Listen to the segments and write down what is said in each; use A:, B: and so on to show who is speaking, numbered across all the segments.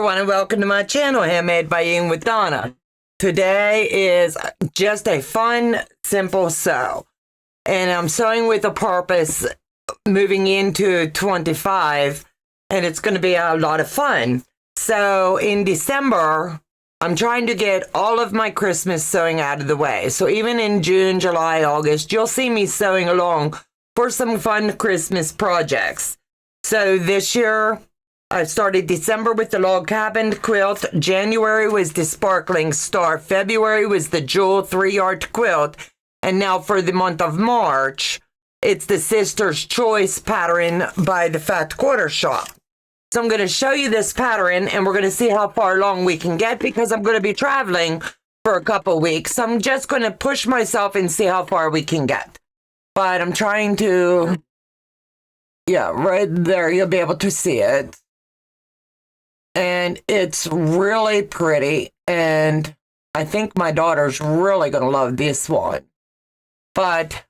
A: everyone, and welcome to my channel, Handmade by Ying with Donna. Today is just a fun, simple sew. And I'm sewing with a purpose moving into 25, and it's going to be a lot of fun. So in December, I'm trying to get all of my Christmas sewing out of the way. So even in June, July, August, you'll see me sewing along for some fun Christmas projects. So this year, I started December with the log cabin quilt. January was the sparkling star. February was the jewel 3-yard quilt. And now for the month of March, it's the Sister's Choice pattern by the Fat Quarter Shop. So I'm going to show you this pattern, and we're going to see how far along we can get because I'm going to be traveling for a couple weeks. So I'm just going to push myself and see how far we can get. But I'm trying to, yeah, right there, you'll be able to see it. And it's really pretty, and I think my daughter's really going to love this one. But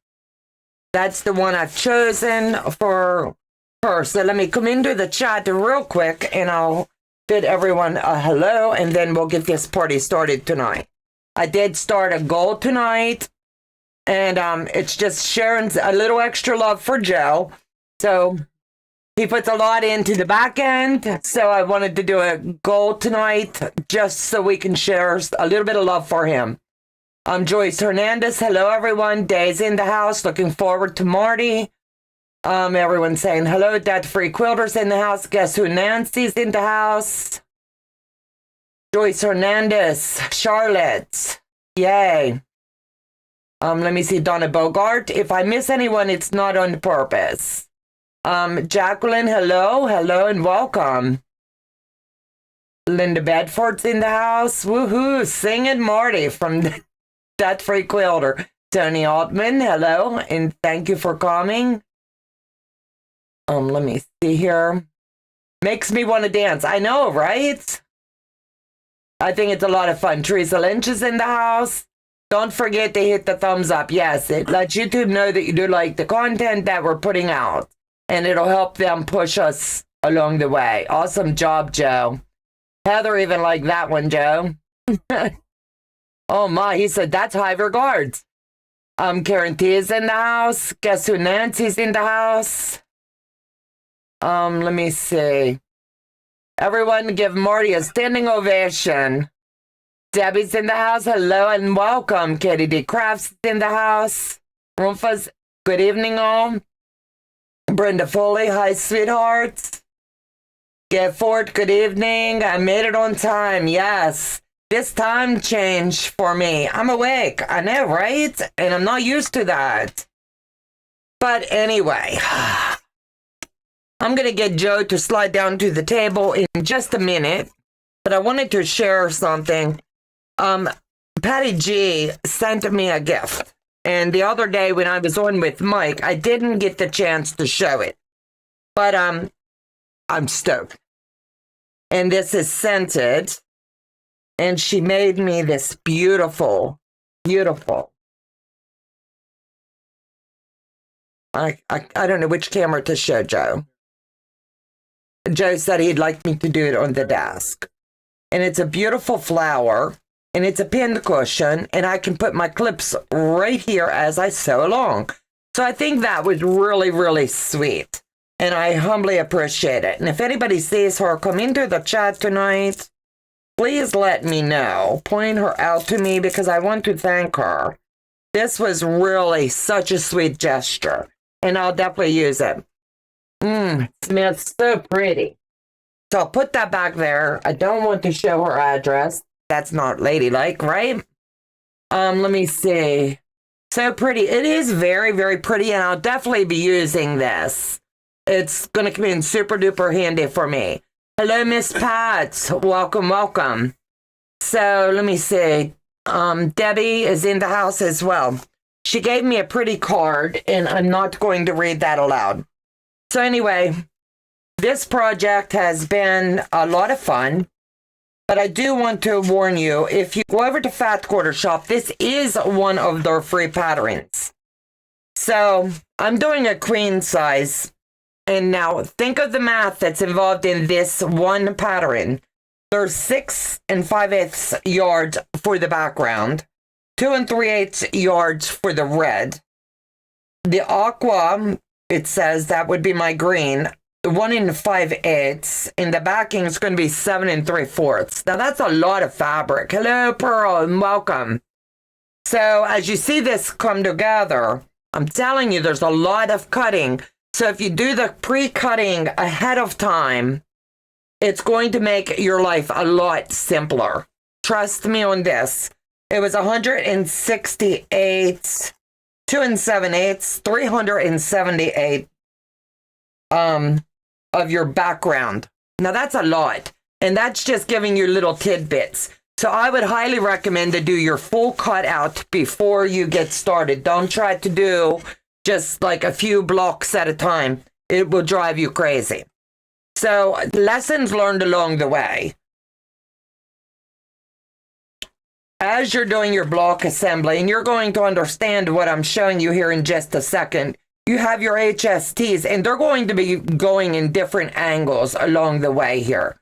A: that's the one I've chosen for her. So let me come into the chat real quick, and I'll bid everyone a hello, and then we'll get this party started tonight. I did start a goal tonight, and it's just sharing a little extra love for Joe. So he puts a lot into the back end, so I wanted to do a goal tonight just so we can share a little bit of love for him. Joyce Hernandez, hello everyone. Day's in the house, looking forward to Marty. Everyone's saying hello. Debt-free quilters in the house. Guess who? Nancy's in the house. Joyce Hernandez, Charlotte, yay. Let me see, Donna Bogart. If I miss anyone, it's not on purpose. Jacqueline, hello, and welcome. Linda Bedford's in the house. Woohoo, singing Marty from That Free Quilter. Tony Altman, hello, and thank you for coming. Let me see here. Makes me want to dance. I know, right? I think it's a lot of fun. Teresa Lynch is in the house. Don't forget to hit the thumbs up. Yes, it lets YouTube know that you do like the content that we're putting out. And it'll help them push us along the way. Awesome job, Joe. Heather even liked that one, Joe. Oh my, he said, that's high regards. Karen T is in the house. Guess who? Nancy's in the house. Let me see. Everyone give Marty a standing ovation. Debbie's in the house. Hello and welcome. Katie D. Crafts is in the house. Rumfa's, good evening all. Brenda Foley, hi sweethearts. Get Ford, good evening. I made it on time, yes. This time change for me. I'm awake, I know, right? And I'm not used to that. But anyway, I'm going to get Joe to slide down to the table in just a minute. But I wanted to share something. Patty G sent me a gift. And the other day when I was on with Mike, I didn't get the chance to show it. But I'm stoked. And this is scented. And she made me this beautiful, beautiful. I don't know which camera to show Joe. Joe said he'd like me to do it on the desk. And it's a beautiful flower. And it's a pinned cushion, and I can put my clips right here as I sew along. So I think that was really, really sweet. And I humbly appreciate it. And if anybody sees her come into the chat tonight, please let me know. Point her out to me because I want to thank her. This was really such a sweet gesture. And I'll definitely use it. It smells so pretty. So I'll put that back there. I don't want to show her address. That's not ladylike, right? Let me see. So pretty. It is very, very pretty, and I'll definitely be using this. It's going to come in super duper handy for me. Hello, Miss Pat. Welcome, welcome. So let me see. Debbie is in the house as well. She gave me a pretty card, and I'm not going to read that aloud. So anyway, this project has been a lot of fun. But I do want to warn you, if you go over to Fat Quarter Shop, this is one of their free patterns. So I'm doing a queen size. And now think of the math that's involved in this one pattern. there's 6 5/8 yards for the background, 2 3/8 yards for the red. The aqua, it says that would be my green, 1 5/8, and the backing is going to be 7 3/4. Now that's a lot of fabric. Hello, Pearl, and welcome. So as you see this come together, I'm telling you, there's a lot of cutting. So if you do the pre-cutting ahead of time, it's going to make your life a lot simpler. Trust me on this. It was 168, 2 7/8, 378 of your background. Now that's a lot. And that's just giving you little tidbits. So I would highly recommend to do your full cutout before you get started. Don't try to do just like a few blocks at a time. It will drive you crazy. So lessons learned along the way. As you're doing your block assembly, and you're going to understand what I'm showing you here in just a second, you have your HSTs, and they're going to be going in different angles along the way here.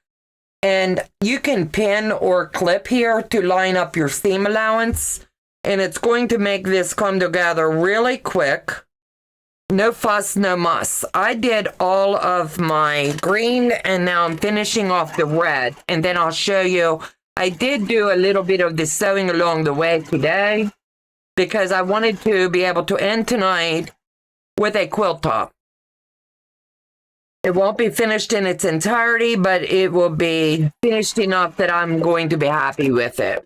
A: And you can pin or clip here to line up your seam allowance, and it's going to make this come together really quick. No fuss, no muss. I did all of my green, and now I'm finishing off the red, and then I'll show you. I did do a little bit of the sewing along the way today because I wanted to be able to end tonight with a quilt top. It won't be finished in its entirety, but it will be finished enough that I'm going to be happy with it.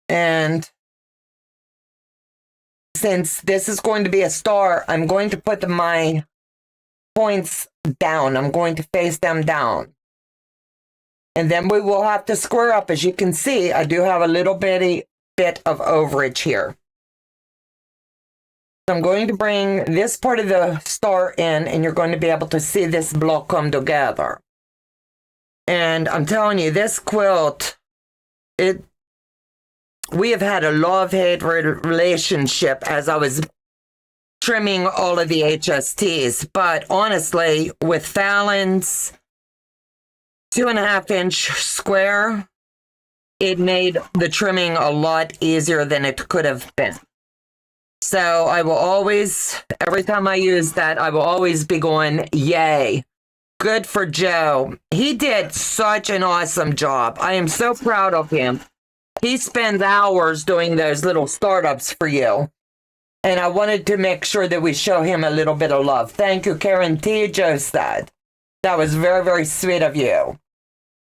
A: And since this is going to be a star, I'm going to put my points down. I'm going to face them down. And then we will have to square up. As you can see, I do have a little bit of overage here. So I'm going to bring this part of the star in, and you're going to be able to see this block come together. And I'm telling you, this quilt, we have had a love-hate relationship as I was trimming all of the HSTs. But honestly, with Fallon's 2.5 inch square, it made the trimming a lot easier than it could have been. So I will always, every time I use that, I will always be going, yay, good for Joe. He did such an awesome job. I am so proud of him. He spends hours doing those little startups for you. And I wanted to make sure that we show him a little bit of love. Thank you, Karen T. Joe said. That was very, very sweet of you.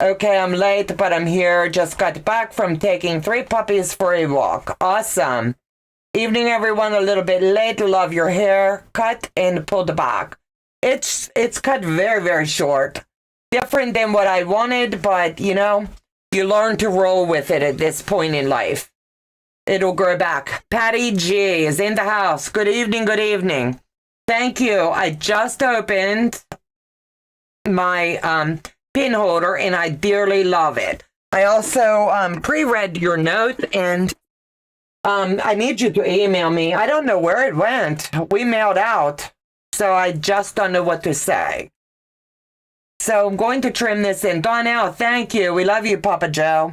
A: Okay, I'm late, but I'm here. Just got back from taking 3 puppies for a walk. Awesome. Evening, everyone. A little bit late. Love your hair. Cut and pulled back. It's cut very, very short. Different than what I wanted, but, you know, you learn to roll with it at this point in life. It'll grow back. Patty G is in the house. Good evening, good evening. Thank you. I just opened my pin holder, and I dearly love it. I also pre-read your note, and I need you to email me. I don't know where it went. We mailed out, so I just don't know what to say. So I'm going to trim this in. Donna, thank you. We love you, Papa Joe.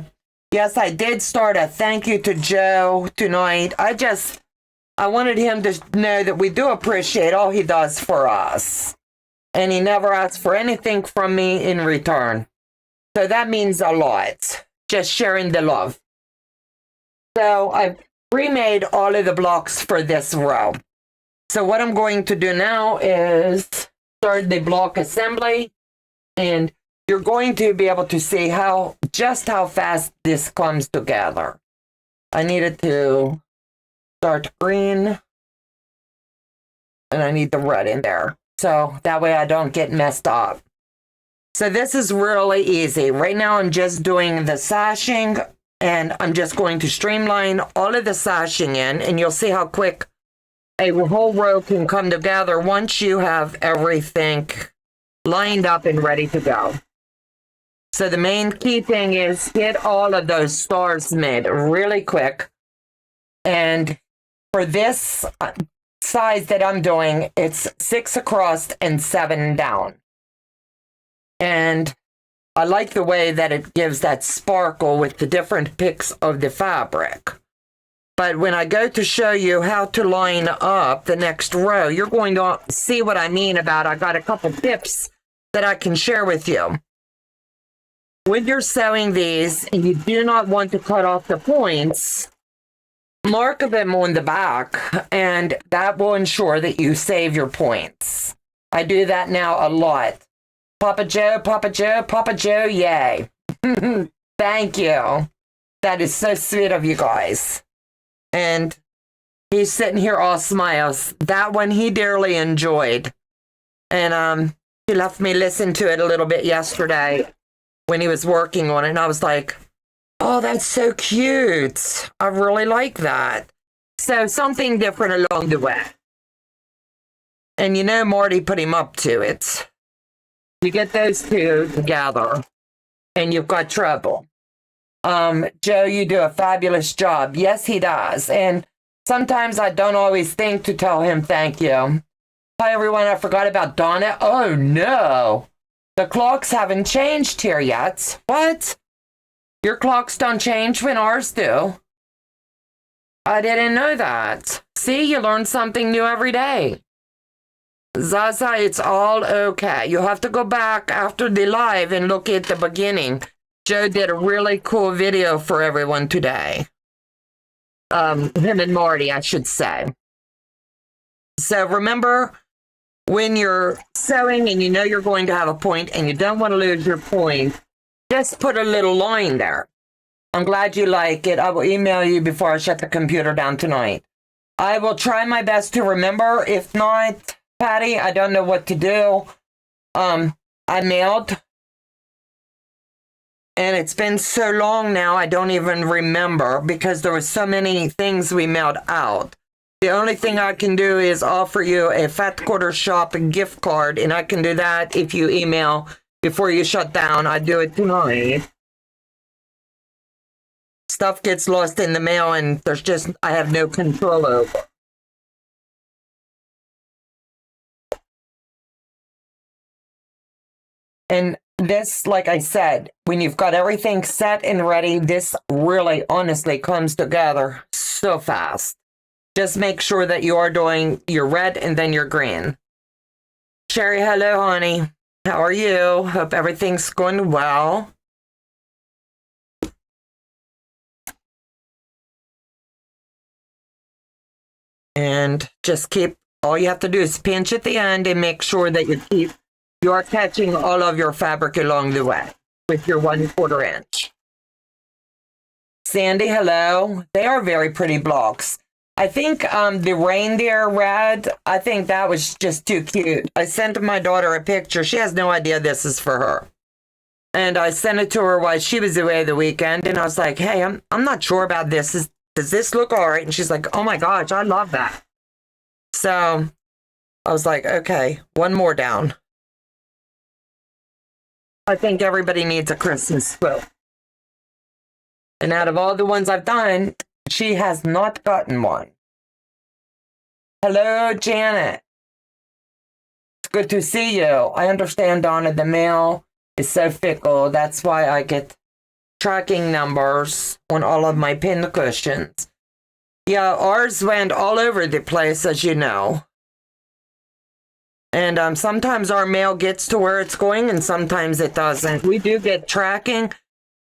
A: Yes, I did start a thank you to Joe tonight. I wanted him to know that we do appreciate all he does for us. And he never asks for anything from me in return. So that means a lot. Just sharing the love. So I've remade all of the blocks for this row. So what I'm going to do now is start the block assembly. And you're going to be able to see just how fast this comes together. I needed to start green. And I need the red in there. So that way I don't get messed up. So this is really easy. Right now I'm just doing the sashing, and I'm just going to streamline all of the sashing in, and you'll see how quick a whole row can come together once you have everything lined up and ready to go. So the main key thing is get all of those stars made really quick. And for this size that I'm doing, it's 6 across and 7 down. And I like the way that it gives that sparkle with the different picks of the fabric. But when I go to show you how to line up the next row, you're going to see what I mean about I got a couple tips that I can share with you. When you're sewing these and you do not want to cut off the points, mark them on the back, and that will ensure that you save your points. I do that now a lot. Papa Joe, Papa Joe, Papa Joe, yay. Thank you. That is so sweet of you guys. And he's sitting here all smiles. That one he dearly enjoyed. And he left me listen to it a little bit yesterday when he was working on it. And I was like, oh, that's so cute. I really like that. So something different along the way. And you know, Marty put him up to it. You get those two together and you've got trouble. Joe, you do a fabulous job. Yes, he does. And sometimes I don't always think to tell him thank you. Hi, everyone. I forgot about Donna. Oh, no. The clocks haven't changed here yet. What? Your clocks don't change when ours do. I didn't know that. See, you learn something new every day. Zaza, it's all okay. You'll have to go back after the live and look at the beginning. Joe did a really cool video for everyone today. Him and Marty, I should say. So remember, when you're sewing and you know you're going to have a point and you don't want to lose your point, just put a little line there. I'm glad you like it. I will email you before I shut the computer down tonight. I will try my best to remember. If not, Patty, I don't know what to do. I mailed. And it's been so long now, I don't even remember because there were so many things we mailed out. The only thing I can do is offer you a Fat Quarter Shop gift card, and I can do that if you email before you shut down. I do it tonight. Stuff gets lost in the mail, and I have no control over. And this, like I said, when you've got everything set and ready, this really honestly comes together so fast. Just make sure that you are doing your red and then your green. Sherry, hello, honey. How are you? Hope everything's going well. And just all you have to do is pinch at the end and make sure that you are catching all of your fabric along the way with your 1/4 inch. Sandy, hello. They are very pretty blocks. I think the reindeer red, I think that was just too cute. I sent my daughter a picture. She has no idea this is for her. And I sent it to her while she was away the weekend. And I was like, hey, I'm not sure about this. Does this look all right? And she's like, oh my gosh, I love that. So I was like, okay, one more down. I think everybody needs a Christmas quilt. And out of all the ones I've done, she has not gotten one. Hello, Janet. It's good to see you. I understand, Donna, the mail is so fickle. That's why I get tracking numbers on all of my pin cushions. Yeah, ours went all over the place, as you know. And sometimes our mail gets to where it's going and sometimes it doesn't. We do get tracking,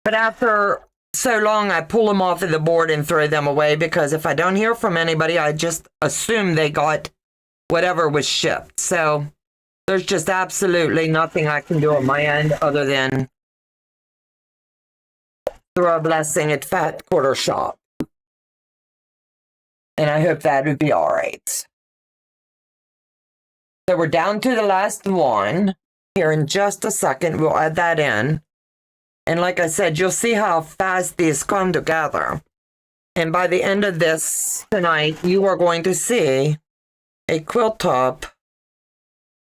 A: but after so long, I pull them off of the board and throw them away because if I don't hear from anybody, I just assume they got whatever was shipped. So there's just absolutely nothing I can do on my end other than throw a blessing at Fat Quarter Shop. And I hope that would be all right. So we're down to the last one. Here in just a second, we'll add that in. And like I said, you'll see how fast these come together. And by the end of this tonight, you are going to see a quilt top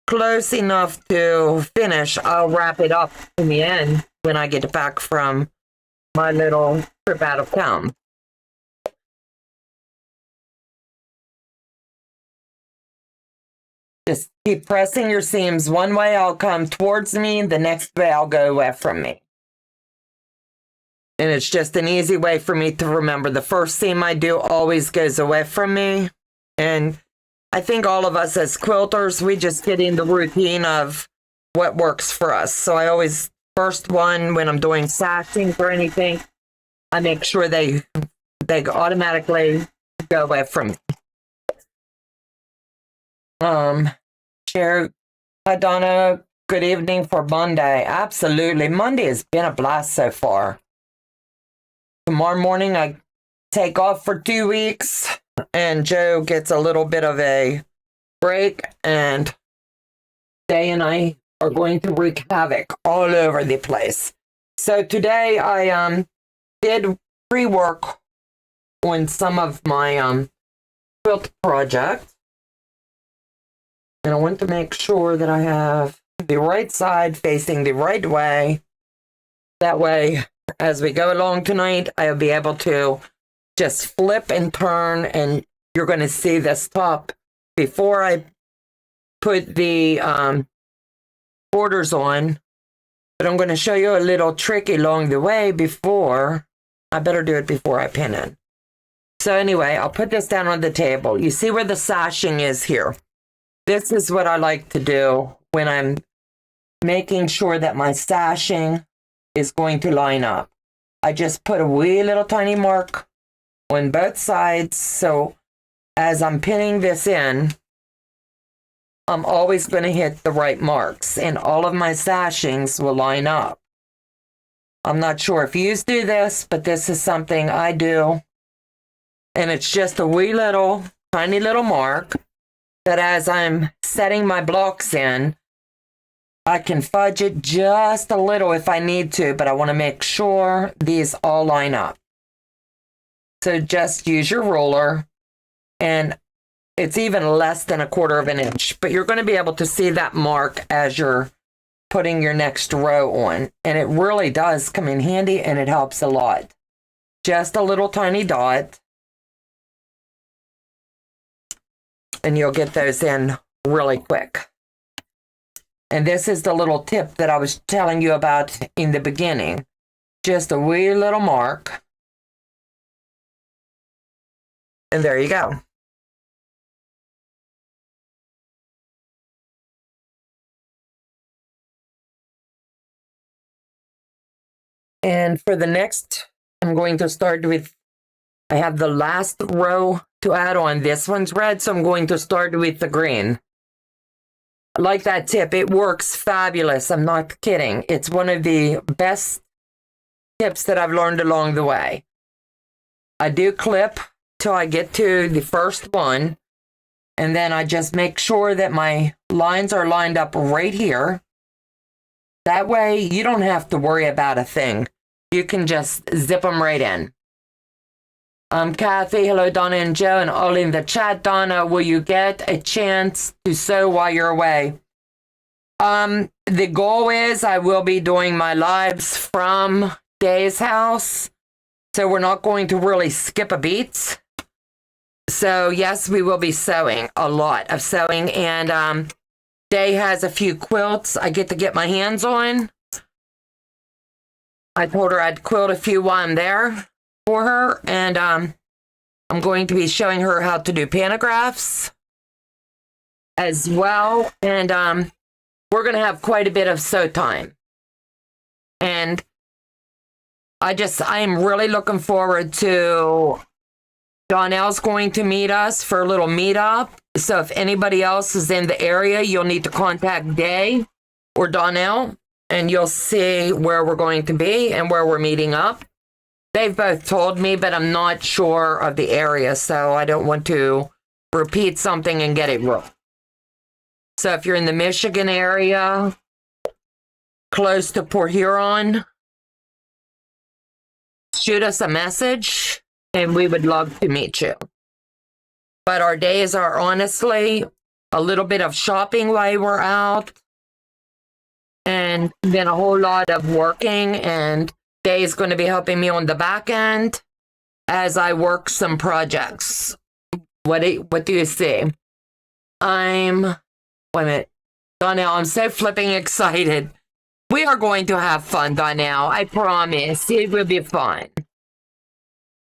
A: close enough to finish. I'll wrap it up in the end when I get back from my little trip out of town. Just keep pressing your seams. One way I'll come towards me, the next way I'll go away from me. And it's just an easy way for me to remember. The first seam I do always goes away from me. And I think all of us as quilters, we just get in the routine of what works for us. So I always, first one, when I'm doing sashing or anything, I make sure they automatically go away from me. Hi, Donna. Good evening for Monday. Absolutely. Monday has been a blast so far. Tomorrow morning, I take off for 2 weeks, and Joe gets a little bit of a break, and Day and I are going to wreak havoc all over the place. So today, I did pre-work on some of my quilt project. And I want to make sure that I have the right side facing the right way. That way, as we go along tonight, I'll be able to just flip and turn, and you're going to see this top before I put the borders on. But I'm going to show you a little trick along the way before. I better do it before I pin in. So anyway, I'll put this down on the table. You see where the sashing is here. This is what I like to do when I'm making sure that my sashing is going to line up. I just put a wee little tiny mark on both sides, so as I'm pinning this in, I'm always going to hit the right marks, and all of my sashings will line up. I'm not sure if you do this, but this is something I do, and it's just a wee little, tiny little mark that as I'm setting my blocks in, I can fudge it just a little if I need to, but I want to make sure these all line up. So just use your ruler, and it's even less than 1/4 of an inch, but you're going to be able to see that mark as you're putting your next row on. And it really does come in handy, and it helps a lot. Just a little tiny dot. And you'll get those in really quick. And this is the little tip that I was telling you about in the beginning. Just a wee little mark. And there you go. And for the next, I'm going to start with, I have the last row to add on. This one's red, so I'm going to start with the green. I like that tip. It works fabulous. I'm not kidding. It's one of the best tips that I've learned along the way. I do clip till I get to the first one, and then I just make sure that my lines are lined up right here. That way, you don't have to worry about a thing. You can just zip them right in. Kathy, hello, Donna and Joe, and all in the chat. Donna, will you get a chance to sew while you're away? The goal is I will be doing my lives from Day's house, so we're not going to really skip a beat. So yes, we will be sewing, a lot of sewing, and Day has a few quilts I get to get my hands on. I told her I'd quilt a few while I'm there for her, and I'm going to be showing her how to do pantographs as well, and we're going to have quite a bit of sew time. And I am really looking forward to Donnell's going to meet us for a little meetup. So if anybody else is in the area, you'll need to contact Day or Donnell, and you'll see where we're going to be and where we're meeting up. They've both told me, but I'm not sure of the area, so I don't want to repeat something and get it wrong. So if you're in the Michigan area, close to Port Huron, shoot us a message, and we would love to meet you. But our days are honestly a little bit of shopping while we're out, and then a whole lot of working, and Day is going to be helping me on the back end as I work some projects. What do you see? I'm Wait a minute. Donnell, I'm so flipping excited. We are going to have fun, Donnell. I promise. It will be fun.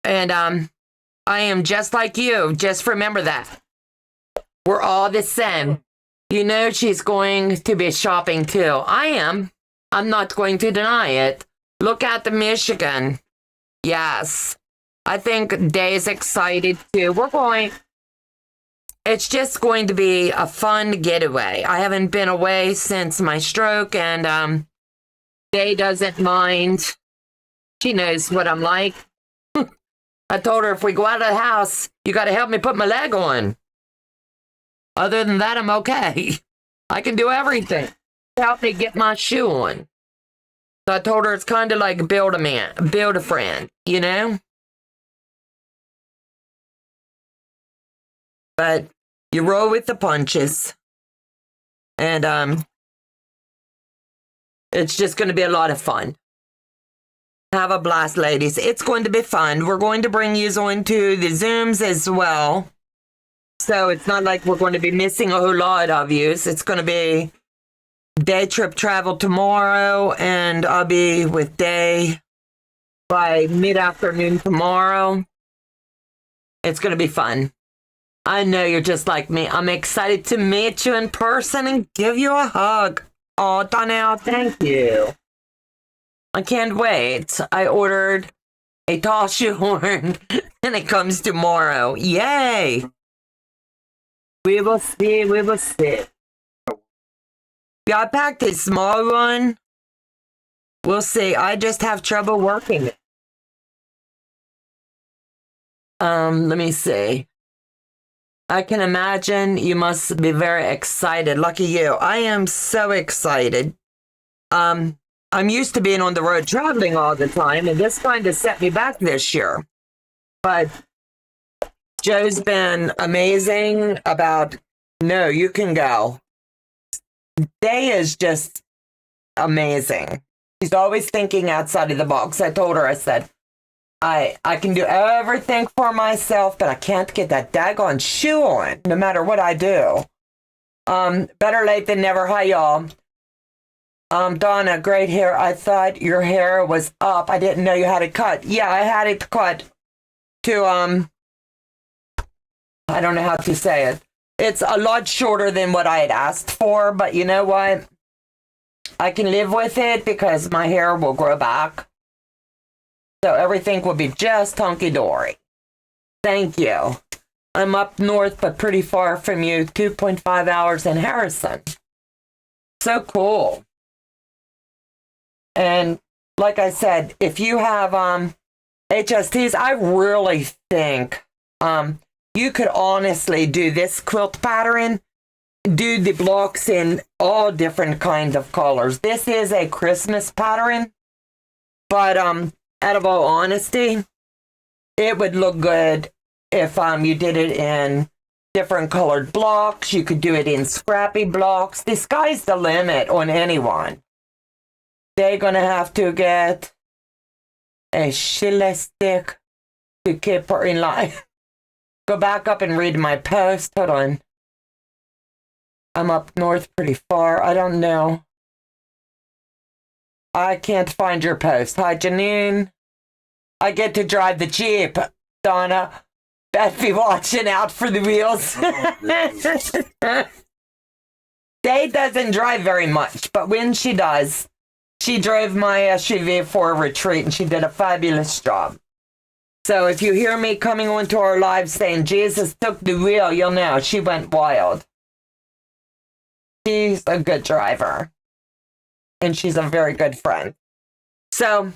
A: And I am just like you. Just remember that. We're all the same. You know she's going to be shopping too. I am. I'm not going to deny it. Look at the Michigan. Yes. I think Day's excited too. We're going. It's just going to be a fun getaway. I haven't been away since my stroke, and Day doesn't mind. She knows what I'm like. I told her if we go out of the house, you got to help me put my leg on. Other than that, I'm okay. I can do everything. Help me get my shoe on. So I told her it's kind of like build a friend, you know? But you roll with the punches. And it's just going to be a lot of fun. Have a blast, ladies. It's going to be fun. We're going to bring you into the Zooms as well. So it's not like we're going to be missing a whole lot of you. It's going to be day trip travel tomorrow, and I'll be with Day by mid-afternoon tomorrow. It's going to be fun. I know you're just like me. I'm excited to meet you in person and give you a hug. Oh, Donnell, thank you. I can't wait. I ordered a tall shoehorn, and it comes tomorrow. Yay! We will see. We will see. Yeah, I packed a small one. We'll see. I just have trouble working it. Let me see. I can imagine you must be very excited. Lucky you. I am so excited. I'm used to being on the road traveling all the time, and this kind of set me back this year. But Joe's been amazing about, no, you can go. Day is just amazing. She's always thinking outside of the box. I told her, I said, I can do everything for myself, but I can't get that daggone shoe on, no matter what I do. Better late than never. Hi, y'all. Donna, great hair. I thought your hair was up. I didn't know you had it cut. Yeah, I had it cut to, I don't know how to say it. It's a lot shorter than what I had asked for, but you know what? I can live with it because my hair will grow back. So everything will be just hunky-dory. Thank you. I'm up north, but pretty far from you, 2.5 hours in Harrison. So cool. And like I said, if you have HSTs, I really think you could honestly do this quilt pattern, do the blocks in all different kinds of colors. This is a Christmas pattern, but out of all honesty, it would look good if you did it in different colored blocks. You could do it in scrappy blocks. The sky's the limit on anyone. They're going to have to get a Sheila stick to keep her in line. Go back up and read my post. Hold on. I'm up north pretty far. I don't know. I can't find your post. Hi, Janine. I get to drive the Jeep, Donna. Better be watching out for the wheels. Day doesn't drive very much, but when she does, she drove my SUV for a retreat, and she did a fabulous job. So if you hear me coming onto our live saying, Jesus took the wheel, you'll know she went wild. She's a good driver. And she's a very good friend. So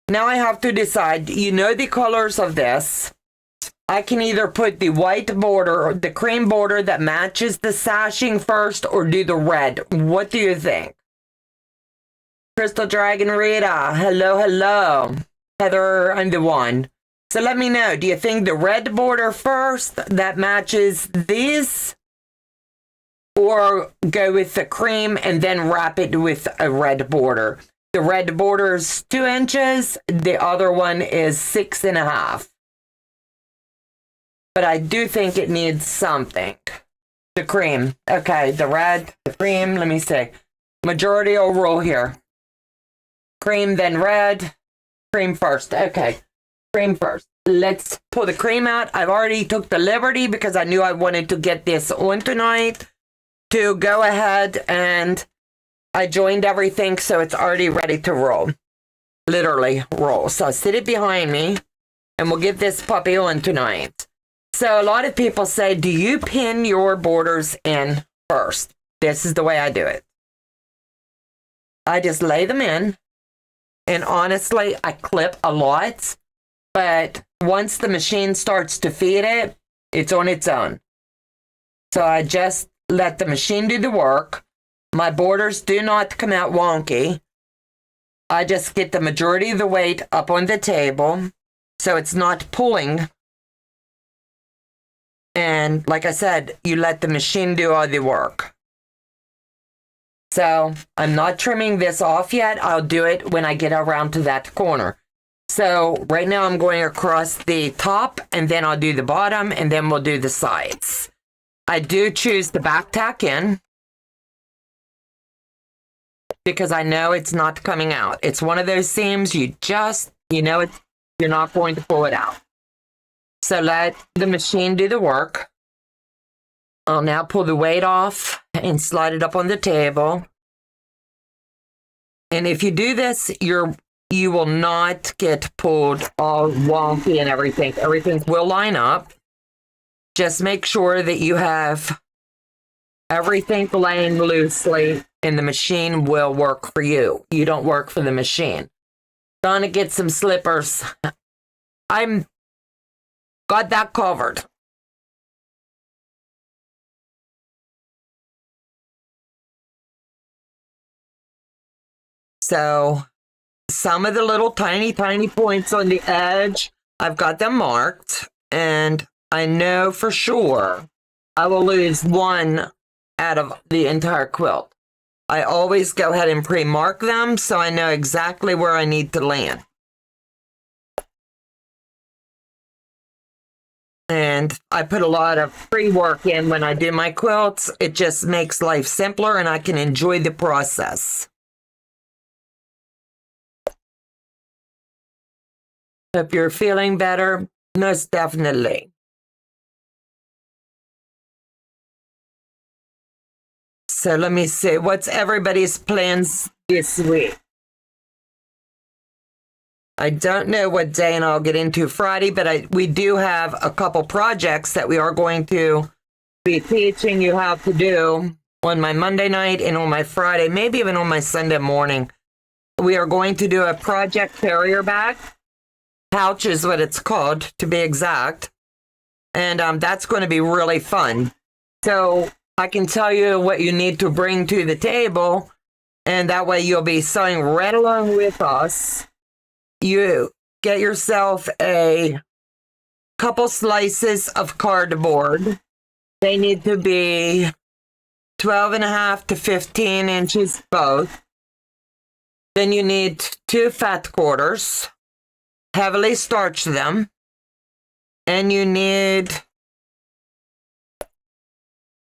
A: now I have to decide, you know the colors of this. I can either put the white border, the cream border that matches the sashing first, or do the red. What do you think? Crystal Dragon Rita, hello, hello. Heather, I'm the one. So let me know, do you think the red border first that matches these? Or go with the cream and then wrap it with a red border? The red border is 2 inches. The other one is 6.5. But I do think it needs something. The cream. Okay, the red, the cream. Let me see. Majority will rule here. Cream, then red. Cream first. Okay, cream first. Let's pull the cream out. I've already took the liberty because I knew I wanted to get this on tonight to go ahead and I joined everything so it's already ready to roll. Literally roll. So I'll sit it behind me and we'll get this puppy on tonight. So a lot of people say, do you pin your borders in first? This is the way I do it. I just lay them in. And honestly, I clip a lot. But once the machine starts to feed it, it's on its own. So I just let the machine do the work. My borders do not come out wonky. I just get the majority of the weight up on the table so it's not pulling. And like I said, you let the machine do all the work. So I'm not trimming this off yet. I'll do it when I get around to that corner. So right now I'm going across the top and then I'll do the bottom and then we'll do the sides. I do choose the back tack in because I know it's not coming out. It's one of those seams you just, you know, you're not going to pull it out. So let the machine do the work. I'll now pull the weight off and slide it up on the table. And if you do this, you will not get pulled all wonky and everything. Everything will line up. Just make sure that you have everything laying loosely and the machine will work for you. You don't work for the machine. Donna, get some slippers. I'm got that covered. So some of the little tiny points on the edge, I've got them marked, and I know for sure I will lose one out of the entire quilt. I always go ahead and pre-mark them so I know exactly where I need to land. And I put a lot of pre-work in when I do my quilts. It just makes life simpler and I can enjoy the process. If you're feeling better, most definitely. So let me see, what's everybody's plans this week? I don't know what day, and I'll get into Friday, but we do have a couple projects that we are going to be teaching you how to do on my Monday night and on my Friday, maybe even on my Sunday morning. We are going to do a project carrier bag. Pouch is what it's called, to be exact. And that's going to be really fun. So I can tell you what you need to bring to the table, and that way you'll be sewing right along with us. You get yourself a couple slices of cardboard. They need to be 12.5 to 15 inches both. Then you need 2 fat quarters. Heavily starch them. And you need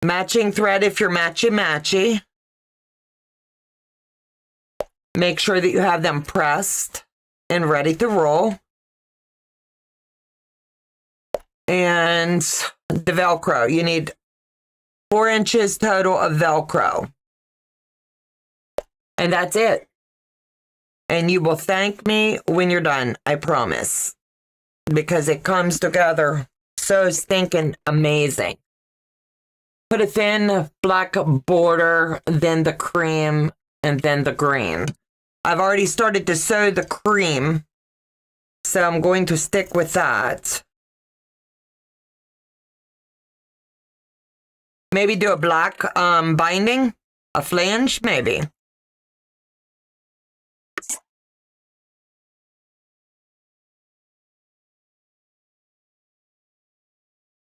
A: matching thread if you're matchy-matchy. Make sure that you have them pressed and ready to roll. And the Velcro. You need 4 inches total of Velcro. And that's it. And you will thank me when you're done, I promise. Because it comes together so stinking amazing. Put a thin black border, then the cream, and then the green. I've already started to sew the cream, so I'm going to stick with that. Maybe do a black binding, a flange, maybe.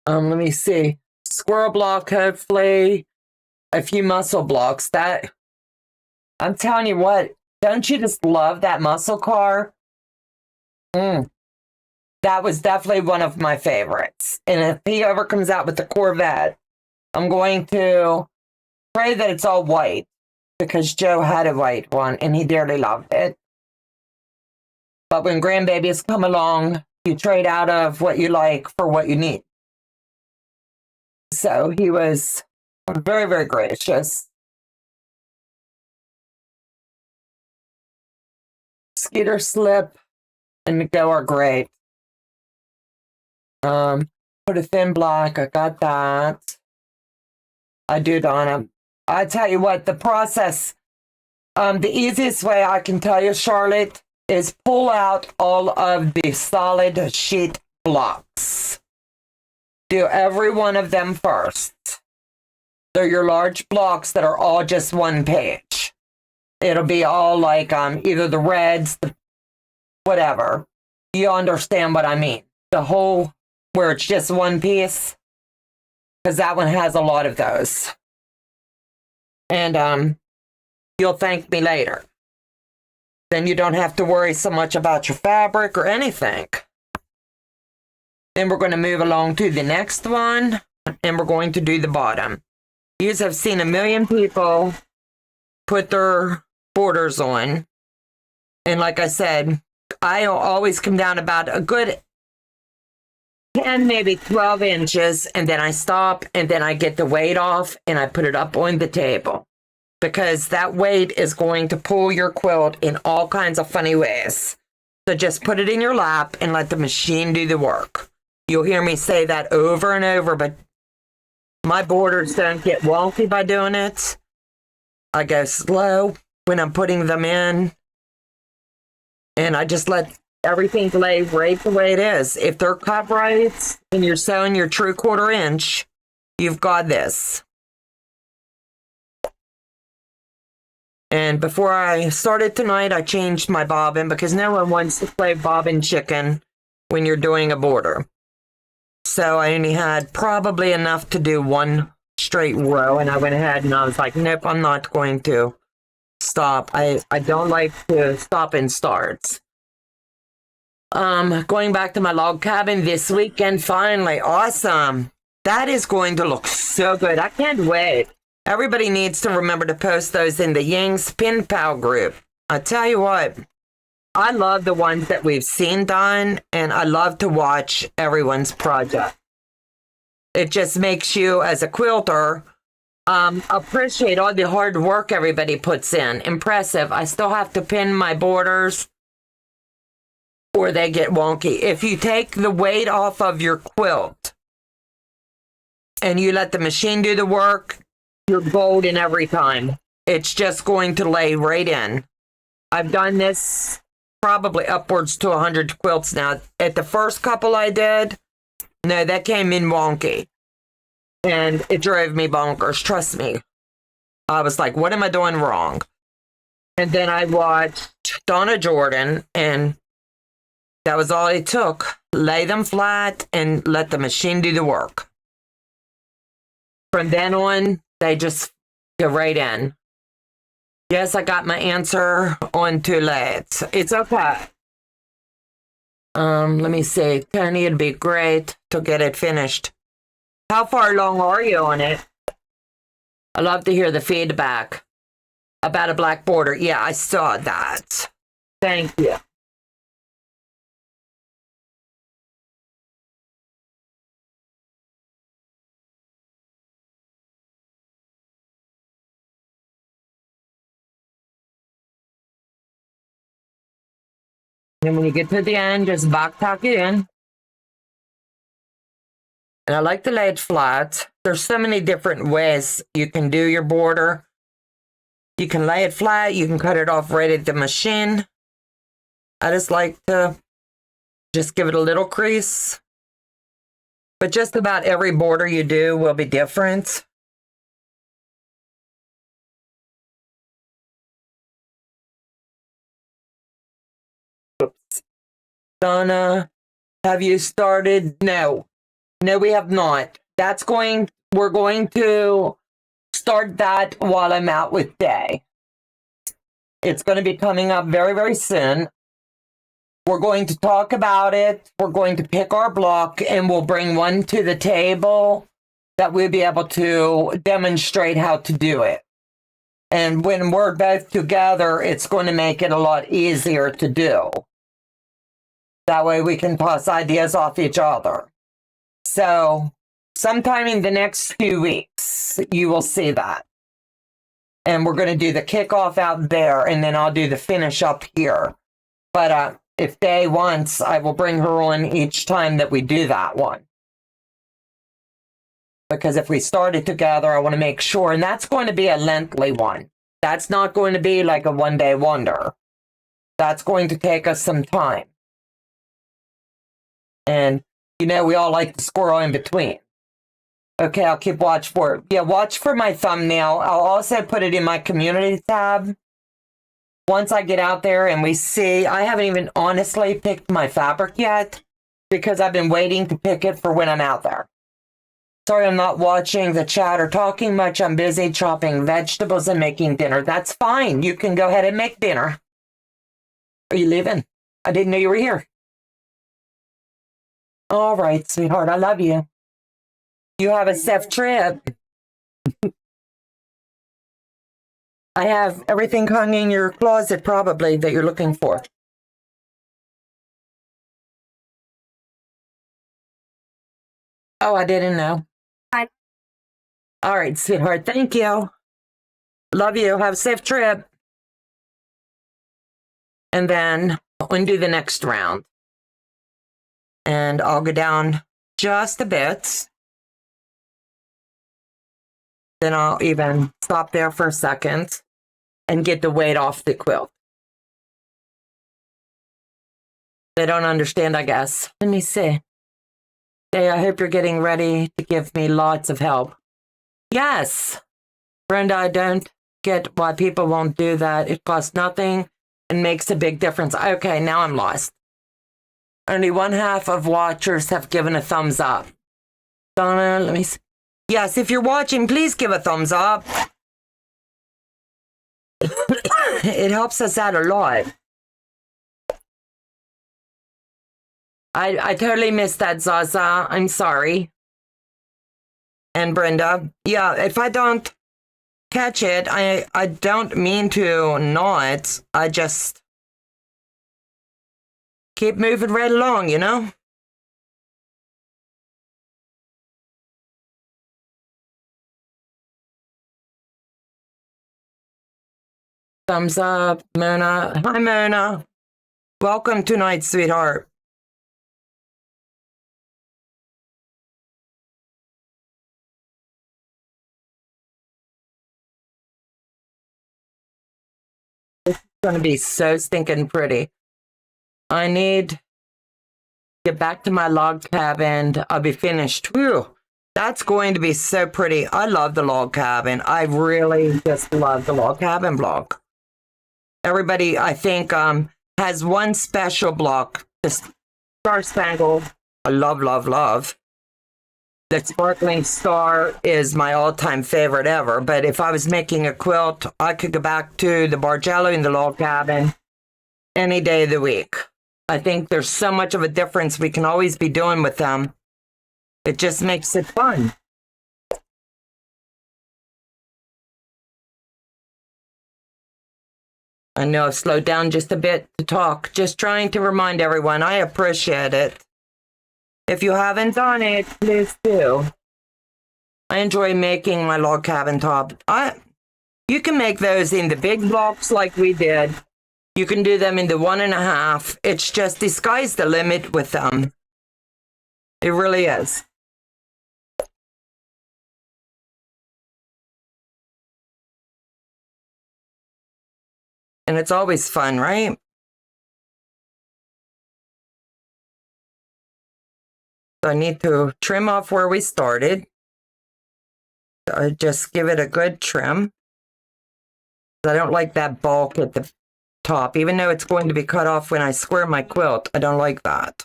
A: Let me see. Squirrel block, hopefully. A few muscle blocks. That, I'm telling you what, don't you just love that muscle car? That was definitely one of my favorites. And if he ever comes out with the Corvette, I'm going to pray that it's all white because Joe had a white one and he dearly loved it. But when grandbabies come along, you trade out of what you like for what you need. So he was very, very gracious. Skeeter slip and the go are great. Put a thin block. I got that. I do, Donna. I tell you what, the process, the easiest way I can tell you, Charlotte, is pull out all of the solid sheet blocks. Do every one of them first. They're your large blocks that are all just one page. It'll be all like either the reds, whatever. You understand what I mean. The whole, where it's just one piece. Because that one has a lot of those. And you'll thank me later. Then you don't have to worry so much about your fabric or anything. Then we're going to move along to the next one, and we're going to do the bottom. You have seen a million people put their borders on. And like I said, I always come down about a good 10, maybe 12 inches, and then I stop, and then I get the weight off, and I put it up on the table. Because that weight is going to pull your quilt in all kinds of funny ways. So just put it in your lap and let the machine do the work. You'll hear me say that over and over, but my borders don't get wonky by doing it. I go slow when I'm putting them in. And I just let everything lay right the way it is. If they're cut right and you're sewing your true 1/4 inch, you've got this. And before I started tonight, I changed my bobbin because no one wants to play bobbin chicken when you're doing a border. So I only had probably enough to do one straight row, and I went ahead and I was like, nope, I'm not going to stop. I don't like to stop and start. Going back to my log cabin this weekend, finally, awesome. That is going to look so good. I can't wait. Everybody needs to remember to post those in the Ying's Pin Pal group. I tell you what, I love the ones that we've seen done, and I love to watch everyone's project. It just makes you, as a quilter, appreciate all the hard work everybody puts in. Impressive. I still have to pin my borders or they get wonky. If you take the weight off of your quilt and you let the machine do the work, you're golden every time. It's just going to lay right in. I've done this probably upwards to 100 quilts now. At the first couple I did, no, that came in wonky. And it drove me bonkers, trust me. I was like, what am I doing wrong? And then I watched Donna Jordan, and that was all it took. Lay them flat and let the machine do the work. From then on, they just go right in. Yes, I got my answer on too late. It's okay. Let me see. Tony, it'd be great to get it finished. How far along are you on it? I love to hear the feedback about a black border. Yeah, I saw that. Thank you. And when you get to the end, just back tack it in. And I like to lay it flat. There's so many different ways you can do your border. You can lay it flat. You can cut it off right at the machine. I just like to just give it a little crease. But just about every border you do will be different. Oops. Donna, have you started? No. No, we have not. We're going to start that while I'm out with Day. It's going to be coming up very, very soon. We're going to talk about it. We're going to pick our block, and we'll bring one to the table that we'll be able to demonstrate how to do it. And when we're both together, it's going to make it a lot easier to do. That way we can toss ideas off each other. So sometime in the next few weeks, you will see that. And we're going to do the kickoff out there, and then I'll do the finish up here. But if Day wants, I will bring her on each time that we do that one. Because if we start it together, I want to make sure, and that's going to be a lengthy one. That's not going to be like a one-day wonder. That's going to take us some time. And, you know, we all like to squirrel in between. Okay, I'll keep watch for it. Yeah, watch for my thumbnail. I'll also put it in my community tab. Once I get out there and we see, I haven't even honestly picked my fabric yet because I've been waiting to pick it for when I'm out there. Sorry, I'm not watching the chat or talking much. I'm busy chopping vegetables and making dinner. That's fine. You can go ahead and make dinner. Are you leaving? I didn't know you were here. All right, sweetheart. I love you. You have a safe trip. I have everything hung in your closet probably that you're looking for. Oh, I didn't know. Hi. All right, sweetheart. Thank you. Love you. Have a safe trip. And then we'll do the next round. And I'll go down just a bit. Then I'll even stop there for a second and get the weight off the quilt. They don't understand, I guess. Let me see. Hey, I hope you're getting ready to give me lots of help. Yes. Brenda, I don't get why people won't do that. It costs nothing and makes a big difference. Okay, now I'm lost. Only 1/2 of watchers have given a thumbs up. Donna, let me see. Yes, if you're watching, please give a thumbs up. It helps us out a lot. I totally missed that, Zaza. I'm sorry. And Brenda, yeah, if I don't catch it, I don't mean to not. I just keep moving right along, you know? Thumbs up, Mona. Hi, Mona. Welcome tonight, sweetheart. This is going to be so stinking pretty. I need to get back to my log cabin. I'll be finished. Whew. That's going to be so pretty. I love the log cabin. I really just love the log cabin block. Everybody, I think, has one special block. The Star Spangled. I love, love, love. The Sparkling Star is my all-time favorite ever. But if I was making a quilt, I could go back to the Bargello in the log cabin any day of the week. I think there's so much of a difference we can always be doing with them. It just makes it fun. I know I've slowed down just a bit to talk. Just trying to remind everyone, I appreciate it. If you haven't done it, please do. I enjoy making my log cabin top. You can make those in the big blocks like we did. You can do them in the 1.5. It's just the sky's the limit with them. It really is. And it's always fun, right? So I need to trim off where we started. I just give it a good trim. I don't like that bulk at the top, even though it's going to be cut off when I square my quilt. I don't like that.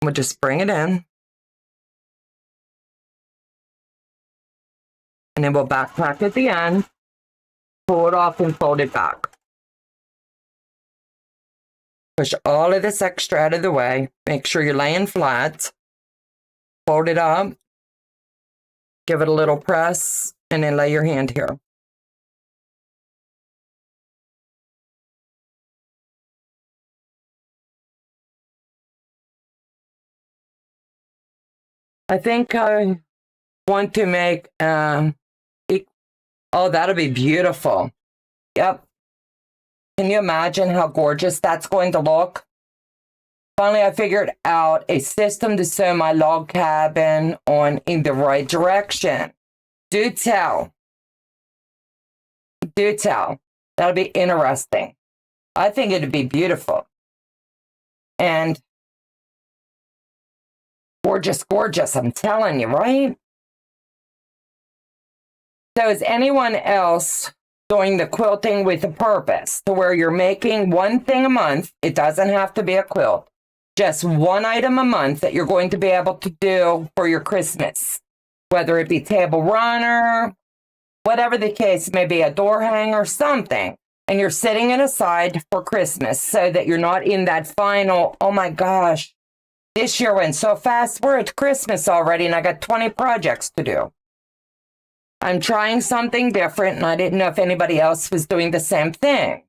A: We'll just bring it in. And then we'll backpack at the end, pull it off and fold it back. Push all of this extra out of the way. Make sure you're laying flat. fold it up, give it a little press, and then lay your hand here. I think I want to make, oh, that'll be beautiful. Yep. Can you imagine how gorgeous that's going to look? Finally, I figured out a system to sew my log cabin on in the right direction. Do tell. Do tell. That'll be interesting. I think it'd be beautiful. And gorgeous, gorgeous, I'm telling you, right? So is anyone else doing the quilting with a purpose to where you're making one thing a month? It doesn't have to be a quilt. Just one item a month that you're going to be able to do for your Christmas, whether it be table runner, whatever the case may be, a door hanger, something. And you're setting it aside for Christmas so that you're not in that final, oh my gosh, this year went so fast. We're at Christmas already and I got 20 projects to do. I'm trying something different and I didn't know if anybody else was doing the same thing.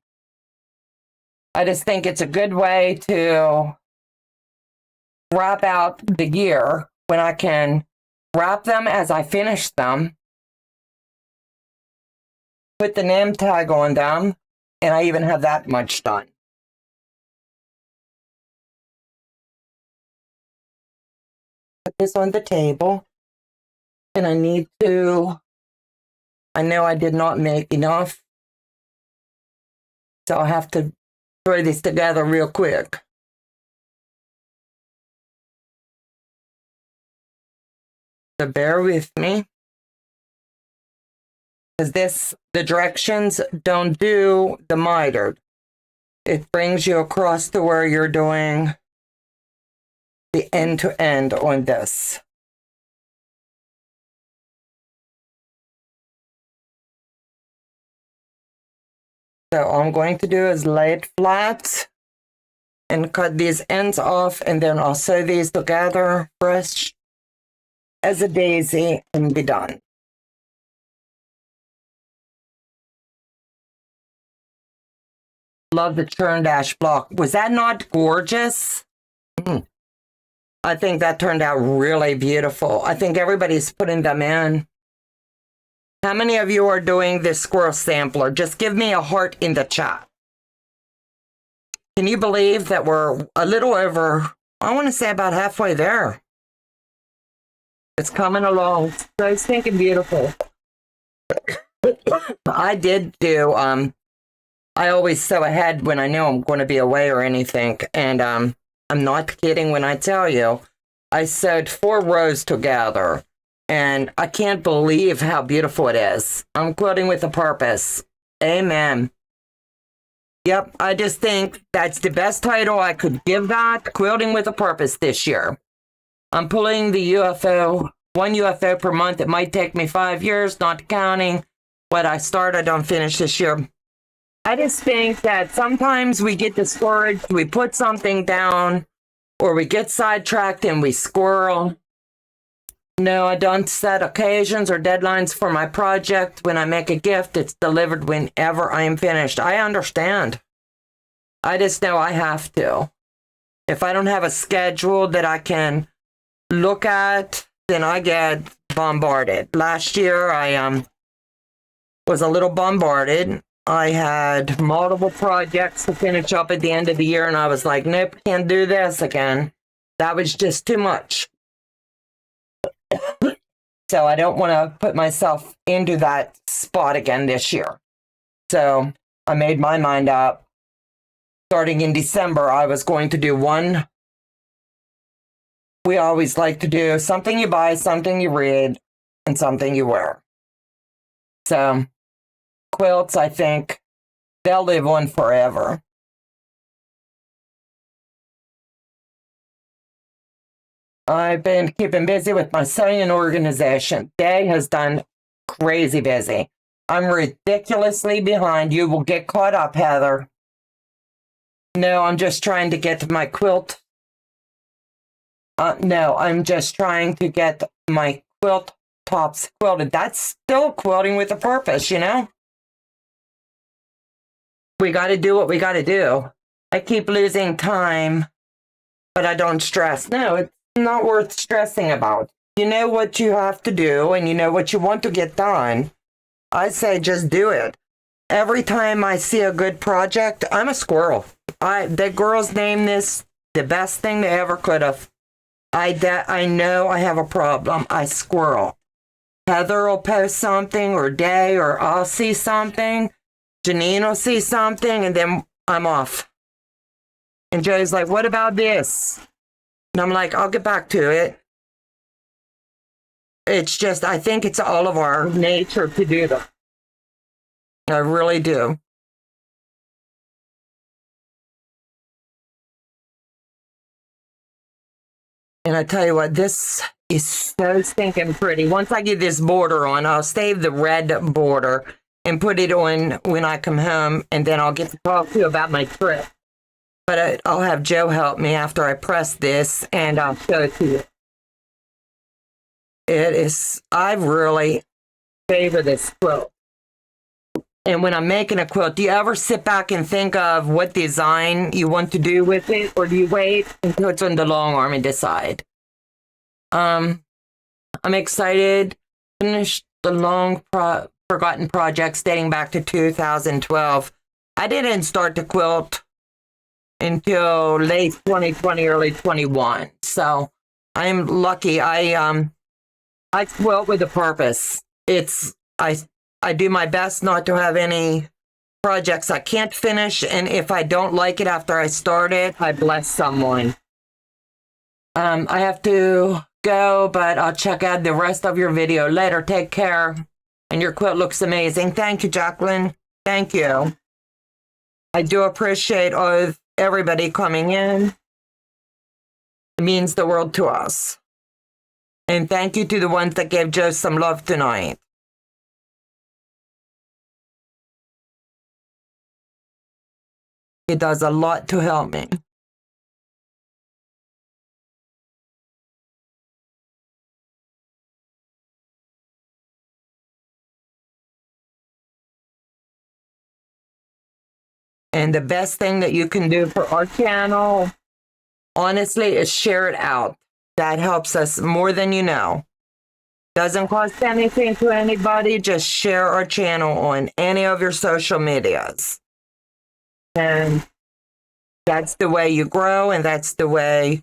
A: I just think it's a good way to wrap out the year when I can wrap them as I finish them, put the name tag on them, and I even have that much done. Put this on the table, and I know I did not make enough, so I'll have to throw this together real quick. So bear with me, because the directions don't do the mitered. It brings you across to where you're doing the end to end on this. So all I'm going to do is lay it flat and cut these ends off, and then I'll sew these together fresh as a daisy and be done. Love the churn dash block. Was that not gorgeous? I think that turned out really beautiful. I think everybody's putting them in. How many of you are doing this squirrel sampler? Just give me a heart in the chat. Can you believe that we're a little over, I want to say about halfway there. It's coming along. So it's thinking beautiful. I did do, I always sew ahead when I know I'm going to be away or anything. And I'm not kidding when I tell you, I sewed 4 rows together. And I can't believe how beautiful it is. I'm quilting with a purpose. Amen. Yep, I just think that's the best title I could give that, Quilting with a Purpose this year. I'm pulling the UFO, 1 UFO per month. It might take me 5 years, not counting what I start, I don't finish this year. I just think that sometimes we get discouraged, we put something down, or we get sidetracked and we squirrel. No, I don't set occasions or deadlines for my project. When I make a gift, it's delivered whenever I am finished. I understand. I just know I have to. If I don't have a schedule that I can look at, then I get bombarded. Last year, I was a little bombarded. I had multiple projects to finish up at the end of the year, and I was like, nope, can't do this again. That was just too much. So I don't want to put myself into that spot again this year. So I made my mind up. Starting in December, I was going to do one. We always like to do something you buy, something you read, and something you wear. So quilts, I think, they'll live on forever. I've been keeping busy with my sewing organization. Day has done crazy busy. I'm ridiculously behind. You will get caught up, Heather. No, I'm just trying to get to my quilt No, I'm just trying to get my quilt tops quilted. That's still quilting with a purpose, you know? We got to do what we got to do. I keep losing time, but I don't stress. No, it's not worth stressing about. You know what you have to do and you know what you want to get done. I say just do it. Every time I see a good project, I'm a squirrel. The girls named this the best thing they ever could have. I know I have a problem. I squirrel. Heather will post something, or Day, or I'll see something. Janine will see something, and then I'm off. And Joe's like, what about this? And I'm like, I'll get back to it. It's just, I think it's all of our nature to do that. I really do. And I tell you what, this is so stinking pretty. Once I get this border on, I'll save the red border and put it on when I come home, and then I'll get to talk to you about my trip. But I'll have Joe help me after I press this, and I'll show it to you. It is, I really favor this quilt. And when I'm making a quilt, do you ever sit back and think of what design you want to do with it, or do you wait until it's on the long arm and decide? I'm excited to finish the long forgotten projects dating back to 2012. I didn't start to quilt until late 2020, early 21. So I'm lucky. I quilt with a purpose. I do my best not to have any projects I can't finish, and if I don't like it after I start it, I bless someone. I have to go, but I'll check out the rest of your video later. Take care. And your quilt looks amazing. Thank you, Jacqueline. Thank you. I do appreciate everybody coming in. It means the world to us. And thank you to the ones that gave Joe some love tonight. It does a lot to help me. And the best thing that you can do for our channel, honestly, is share it out. That helps us more than you know. Doesn't cost anything to anybody. Just share our channel on any of your social medias. And that's the way you grow, and that's the way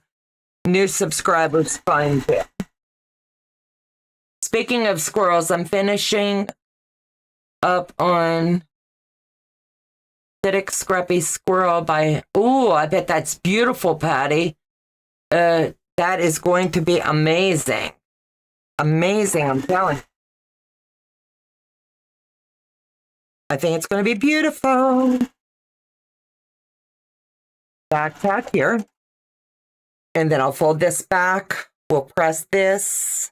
A: new subscribers find you. Speaking of squirrels, I'm finishing up on Acidic Scruffy Squirrel by, ooh, I bet that's beautiful, Patty. That is going to be amazing. Amazing, I'm telling you. I think it's going to be beautiful. Back tack here. And then I'll fold this back. We'll press this.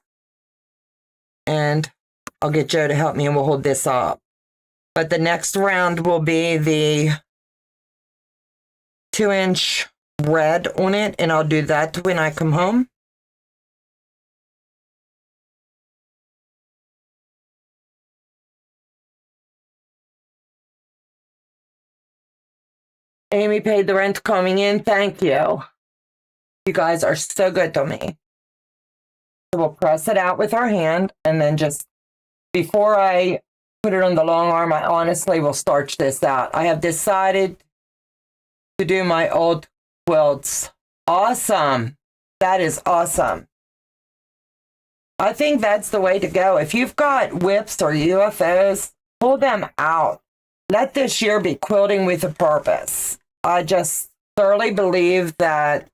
A: And I'll get Joe to help me, and we'll hold this up. But the next round will be the 2-inch red on it, and I'll do that when I come home. Amy paid the rent coming in. Thank you. You guys are so good to me. So we'll press it out with our hand, and then just before I put it on the long arm, I honestly will starch this out. I have decided to do my old quilts. Awesome. That is awesome. I think that's the way to go. If you've got whips or UFOs, pull them out. Let this year be quilting with a purpose. I just thoroughly believe that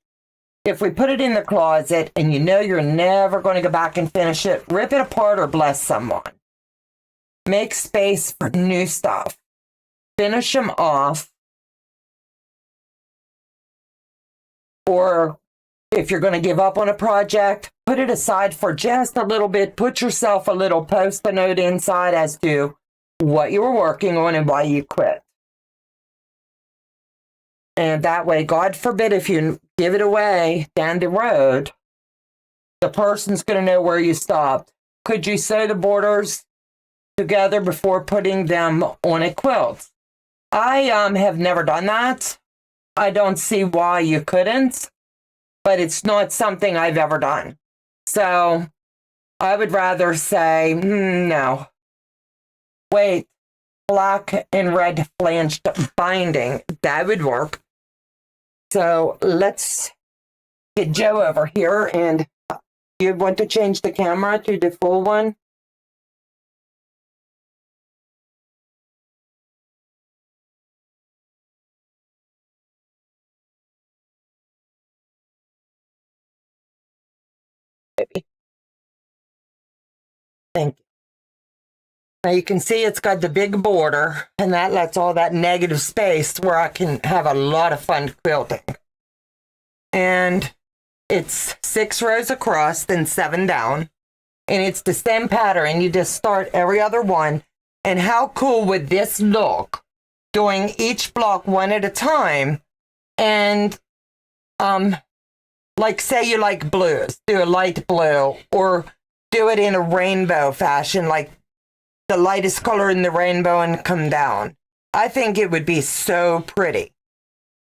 A: if we put it in the closet and you know you're never going to go back and finish it, rip it apart or bless someone. Make space for new stuff. Finish them off. Or if you're going to give up on a project, put it aside for just a little bit. Put yourself a little post-it note inside as to what you were working on and why you quit. And that way, God forbid, if you give it away down the road, The person's going to know where you stopped. Could you sew the borders together before putting them on a quilt? I have never done that. I don't see why you couldn't, but it's not something I've ever done. So I would rather say, no. Wait, black and red flanged binding. That would work. So let's get Joe over here, and you want to change the camera to the full one? Maybe. Thank you. Now you can see it's got the big border, and that lets all that negative space where I can have a lot of fun quilting. And it's 6 rows across, then 7 down. And it's the same pattern. You just start every other one. And how cool would this look doing each block one at a time? And like say you like blues, do a light blue, or do it in a rainbow fashion, like the lightest color in the rainbow and come down. I think it would be so pretty.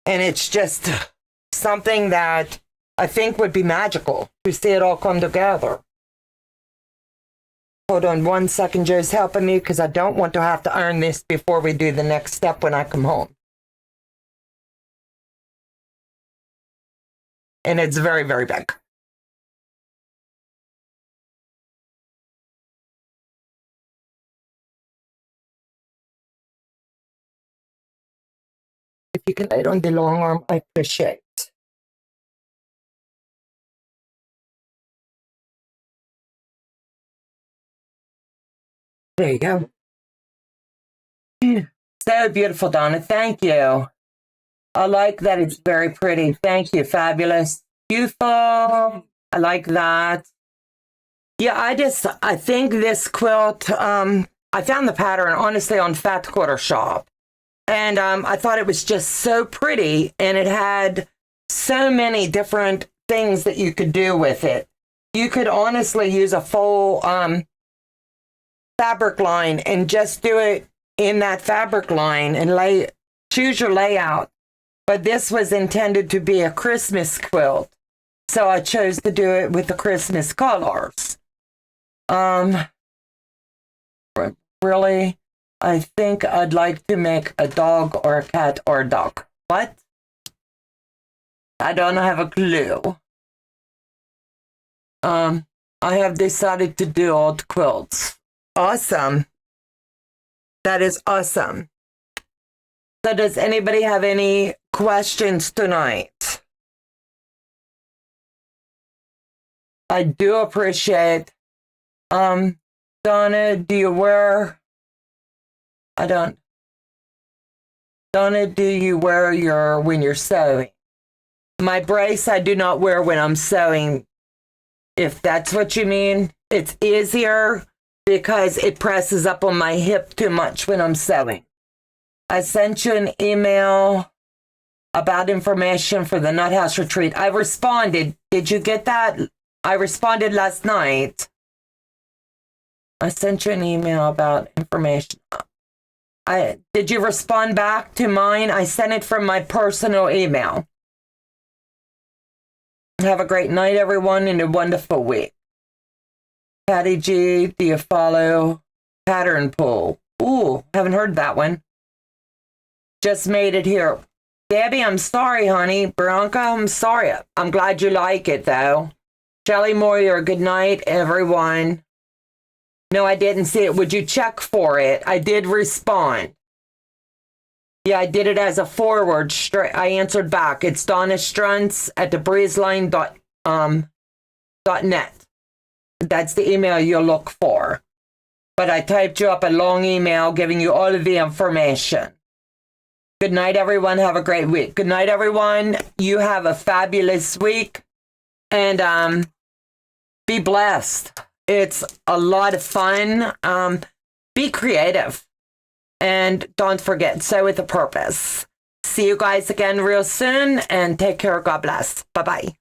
A: And it's just something that I think would be magical to see it all come together. Hold on 1 second, Joe's helping me because I don't want to have to iron this before we do the next step when I come home. And it's very, very big. If you can lay it on the long arm, I appreciate it. There you go. So beautiful, Donna. Thank you. I like that. It's very pretty. Thank you. Fabulous. Beautiful. I like that. Yeah, I think this quilt, I found the pattern, honestly, on Fat Quarter Shop. And I thought it was just so pretty, and it had so many different things that you could do with it. You could honestly use a full fabric line and just do it in that fabric line and choose your layout. But this was intended to be a Christmas quilt, so I chose to do it with the Christmas colors. Really, I think I'd like to make a dog or a cat or a duck. What? I don't have a clue. I have decided to do old quilts. Awesome. That is awesome. So does anybody have any questions tonight? I do appreciate, Donna, do you wear, Donna, do you wear when you're sewing? My brace I do not wear when I'm sewing, if that's what you mean. It's easier because it presses up on my hip too much when I'm sewing. I sent you an email about information for the Nut House retreat. I responded. Did you get that? I responded last night. I sent you an email about information. Did you respond back to mine? I sent it from my personal email. Have a great night, everyone, and a wonderful week. Patty G, do you follow Pattern Pool? Ooh, haven't heard that one. Just made it here. Debbie, I'm sorry, honey. Bronca, I'm sorry. I'm glad you like it, though. Shelly Moyer, good night, everyone. No, I didn't see it. Would you check for it? I did respond. Yeah, I did it as a forward. I answered back. It's Donna Struntz at thebreezeline.net. That's the email you'll look for. But I typed you up a long email giving you all of the information. Good night, everyone. Have a great week. Good night, everyone. You have a fabulous week. And be blessed. It's a lot of fun. Be creative. And don't forget, sew with a purpose. See you guys again real soon, and take care. God bless. Bye-bye.